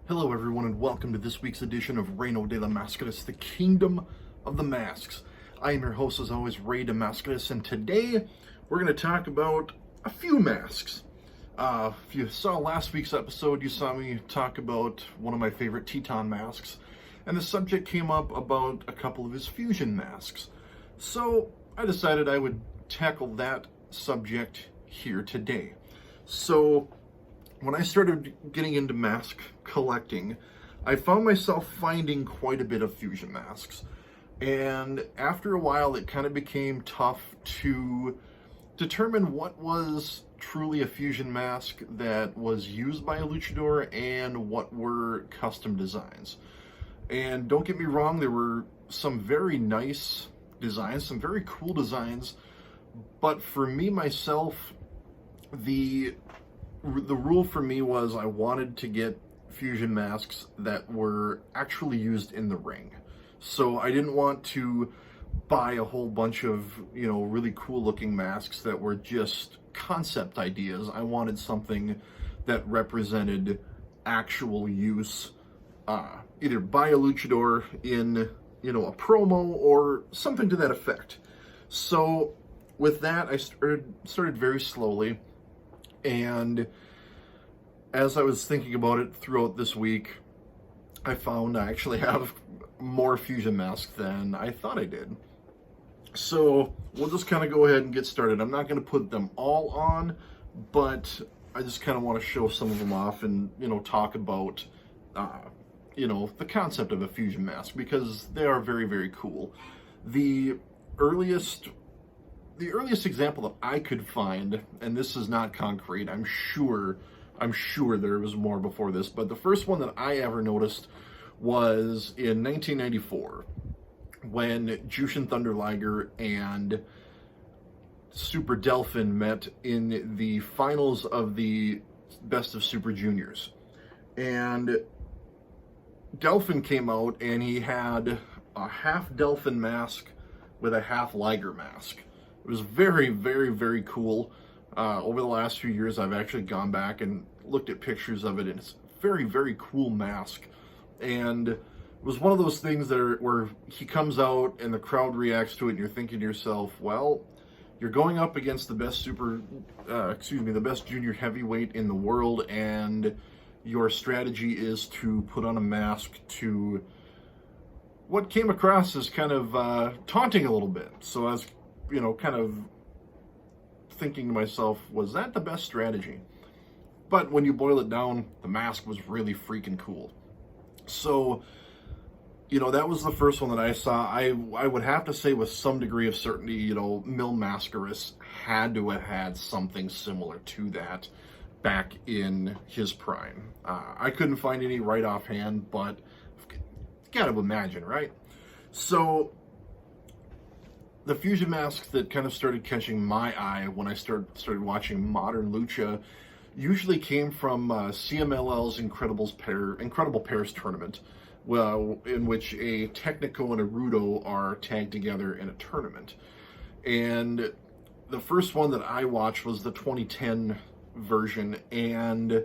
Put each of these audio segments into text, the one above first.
Hello everyone and welcome to this week's edition of Reino de la Mascaras, the Kingdom of the Masks. I am your host as always, Ray de Mascaras, and today we're going to talk about a few masks. If you saw last week's episode, you saw me talk about one of my favorite Teton Masks, and the subject came up about a couple of his fusion masks. So I decided I would tackle that subject here today. So when I started getting into mask collecting, I found myself finding quite a bit of fusion masks. And after a while, it kind of became tough to determine what was truly a fusion mask that was used by a luchador and what were custom designs. And don't get me wrong, there were some very nice designs, some very cool designs, but for me, myself, the rule for me was I wanted to get fusion masks that were actually used in the ring. So I didn't want to buy a whole bunch of, really cool looking masks that were just concept ideas. I wanted something that represented actual use, either by a luchador in, a promo or something to that effect. So with that, I started very slowly. And as I was thinking about it throughout this week, I found I actually have more fusion masks than I thought I did. So we'll just kind of go ahead and get started. I'm not going to put them all on, but I just kind of want to show some of them off and, talk about, the concept of a fusion mask, because they are very, very cool. The earliest example that I could find, and this is not concrete, I'm sure there was more before this, but the first one that I ever noticed was in 1994 when Jushin Thunder Liger and Super Delphin met in the finals of the Best of Super Juniors. And Delphin came out and he had a half Delphin mask with a half Liger mask. It was very, very, very cool. Over the last few years, I've actually gone back and looked at pictures of it, and it's a very, very cool mask. And it was one of those things where he comes out and the crowd reacts to it, and you're thinking to yourself, well, you're going up against the best the best junior heavyweight in the world, and your strategy is to put on a mask to what came across as kind of taunting a little bit. So I was, kind of thinking to myself, was that the best strategy? But when you boil it down, the mask was really freaking cool. So, that was the first one that I saw. I would have to say with some degree of certainty, Mil Mascaras had to have had something similar to that back in his prime. I couldn't find any right offhand, but you gotta imagine, right? So the fusion masks that kind of started catching my eye when I started watching modern lucha usually came from CMLL's Incredible Pairs tournament, in which a Technico and a Rudo are tagged together in a tournament. And the first one that I watched was the 2010 version, and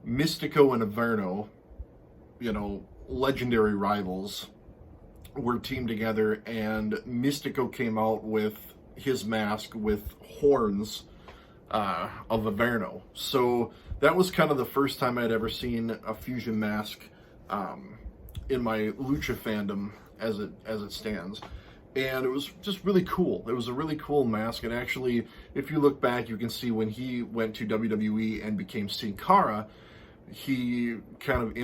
Mystico and Averno, legendary rivals, were teamed together, and Mystico came out with his mask with horns of Averno. So that was kind of the first time I'd ever seen a fusion mask in my lucha fandom as it stands. And it was just really cool. It was a really cool mask, and actually, if you look back, you can see when he went to WWE and became Sin Cara, he kind of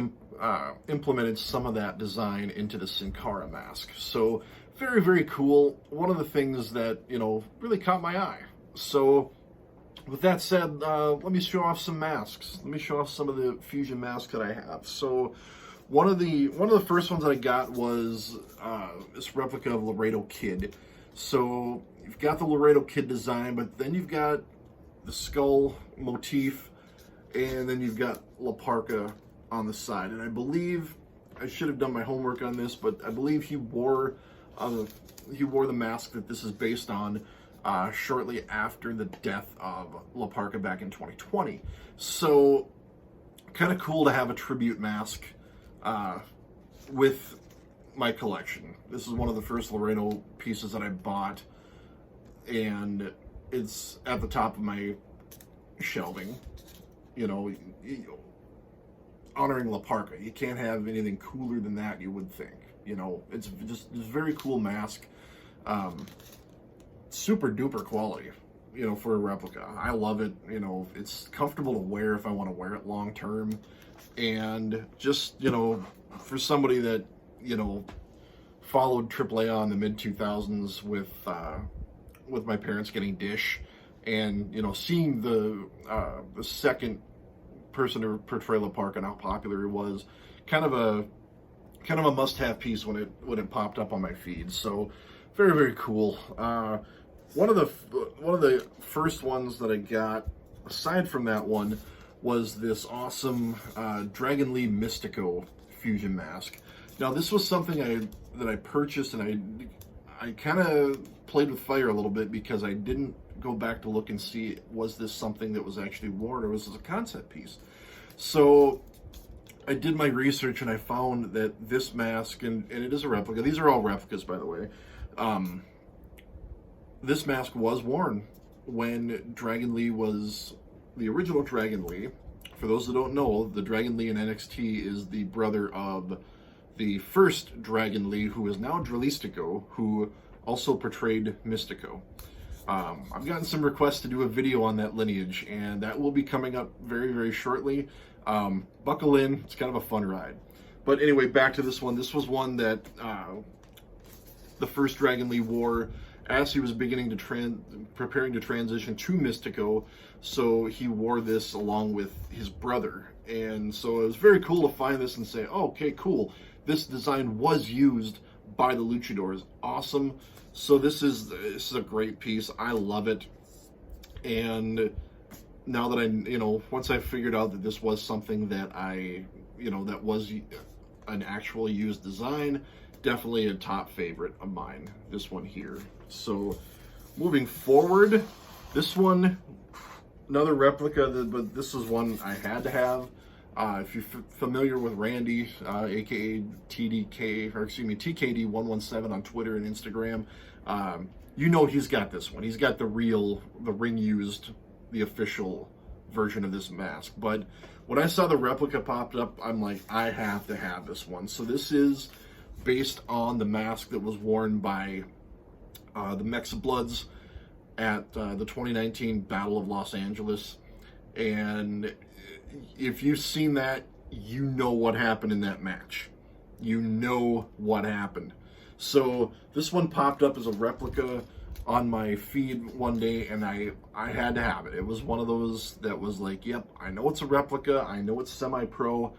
implemented some of that design into the Sin Cara mask. So very, very cool. One of the things that, really caught my eye. So with that said, let me show off some masks. Let me show off some of the fusion masks that I have. So one of the first ones that I got was this replica of Laredo Kid. So you've got the Laredo Kid design, but then you've got the skull motif, and then you've got La Parka on the side. And I believe, I should have done my homework on this, but I believe he wore the mask that this is based on shortly after the death of La Parka back in 2020. So kind of cool to have a tribute mask with my collection. This is one of the first Laredo pieces that I bought, and it's at the top of my shelving. You know, honoring La Parka. You can't have anything cooler than that, you would think. You know, it's just a very cool mask. Super duper quality, you know, for a replica. I love it. You know, it's comfortable to wear if I want to wear it long term. And just, you know, for somebody that, you know, followed AAA in the mid-2000s with my parents getting Dish, and, you know, seeing the second person to portray La Parka and how popular it was, kind of a must-have piece when it popped up on my feed. So very, very cool. One of the first ones that I got, aside from that one, was this awesome Dragon Lee Mystico fusion mask. Now, this was something that I purchased, and I kind of played with fire a little bit because I didn't go back to look and see, was this something that was actually worn, or was this a concept piece? So I did my research, and I found that this mask, and it is a replica. These are all replicas, by the way. This mask was worn when Dragon Lee was the original Dragon Lee. For those that don't know, the Dragon Lee in NXT is the brother of the first Dragon Lee, who is now Dralistico, who also portrayed Mystico. I've gotten some requests to do a video on that lineage, and that will be coming up very, very shortly. Buckle in, it's kind of a fun ride. But anyway, back to this one. This was one that the first Dragon Lee wore as he was beginning to preparing to transition to Mystico. So he wore this along with his brother. And so it was very cool to find this and say, oh, okay, cool. This design was used by the Luchadors. Awesome. So this is a great piece. I love it. And now that once I figured out that this was something that that was an actual used design, definitely a top favorite of mine, this one here. So moving forward, this one, another replica, but this is one I had to have. If you're familiar with Randy, aka TKD117 on Twitter and Instagram, you know he's got this one. He's got the ring used, the official version of this mask. But when I saw the replica popped up, I'm like, I have to have this one. So this is based on the mask that was worn by the Mexa-Bloods at the 2019 Battle of Los Angeles. And if you've seen that, you know what happened in that match. You know what happened. So this one popped up as a replica on my feed one day, and I had to have it. It was one of those that was like, yep, I know it's a replica, I know it's semi-pro,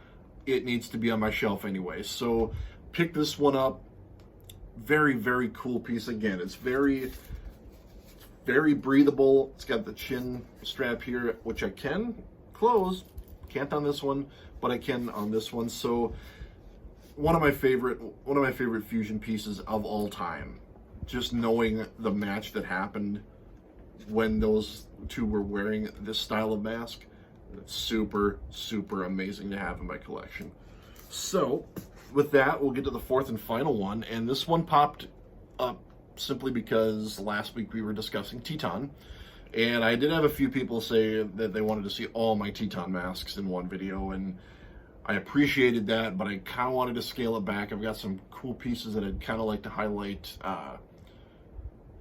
it needs to be on my shelf anyway. So pick this one up. Very, very cool piece. Again, it's very, very breathable. It's got the chin strap here, which I can close. Can't on this one, but I can on this one. So one of my favorite fusion pieces of all time. Just knowing the match that happened when those two were wearing this style of mask, super, super amazing to have in my collection. So with that, we'll get to the fourth and final one, and this one popped up simply because last week we were discussing Teton, and I did have a few people say that they wanted to see all my Teton masks in one video, and I appreciated that, but I kind of wanted to scale it back. I've got some cool pieces that I'd kind of like to highlight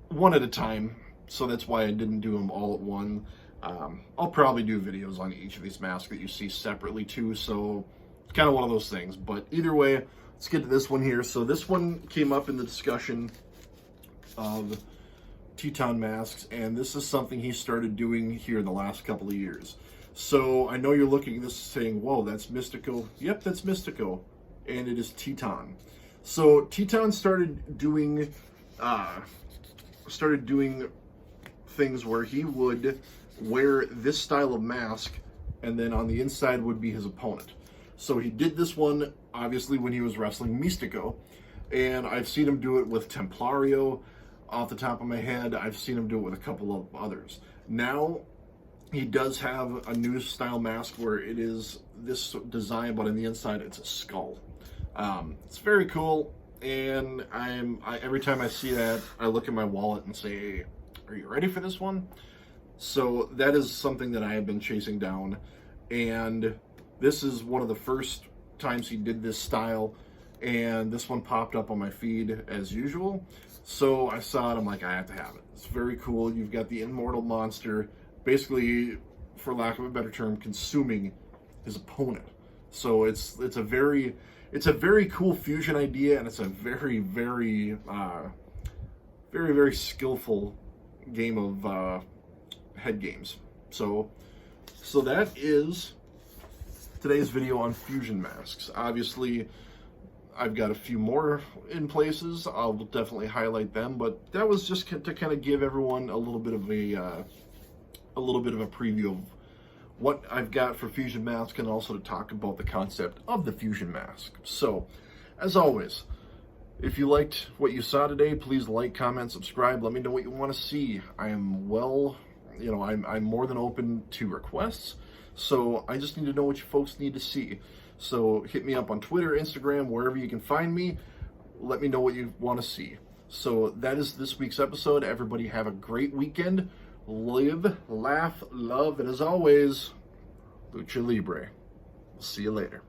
one at a time, so that's why I didn't do them all at one. I'll probably do videos on each of these masks that you see separately too, so it's kind of one of those things. But either way, let's get to this one here. So this one came up in the discussion of Teton masks, and this is something he started doing here in the last couple of years. So I know you're looking at this saying, whoa, that's Mystico. Yep, that's Mystico, and it is Teton. So Teton started doing things where he would wear this style of mask, and then on the inside would be his opponent. So he did this one, obviously, when he was wrestling Mystico, and I've seen him do it with Templario off the top of my head. I've seen him do it with a couple of others. Now, He does have a new style mask where it is this design, but on the inside it's a skull. It's very cool, and every time I see that, I look at my wallet and say, "Are you ready for this one?" So that is something that I have been chasing down, and this is one of the first times he did this style, and this one popped up on my feed as usual. So I saw it, I'm like, I have to have it. It's very cool. You've got the immortal monster, basically, for lack of a better term, consuming his opponent. So it's a very cool fusion idea, and it's a very skillful game of head games. So that is today's video on fusion masks. Obviously, I've got a few more in places. I'll definitely highlight them, but that was just to kind of give everyone a little bit of a preview of what I've got for fusion mask, and also to talk about the concept of the fusion mask. So, as always, if you liked what you saw today, please like, comment, subscribe. Let me know what you want to see. I am I'm more than open to requests. So I just need to know what you folks need to see. So hit me up on Twitter, Instagram, wherever you can find me. Let me know what you want to see. So that is this week's episode. Everybody have a great weekend. Live, laugh, love, and as always, Lucha Libre. We'll see you later.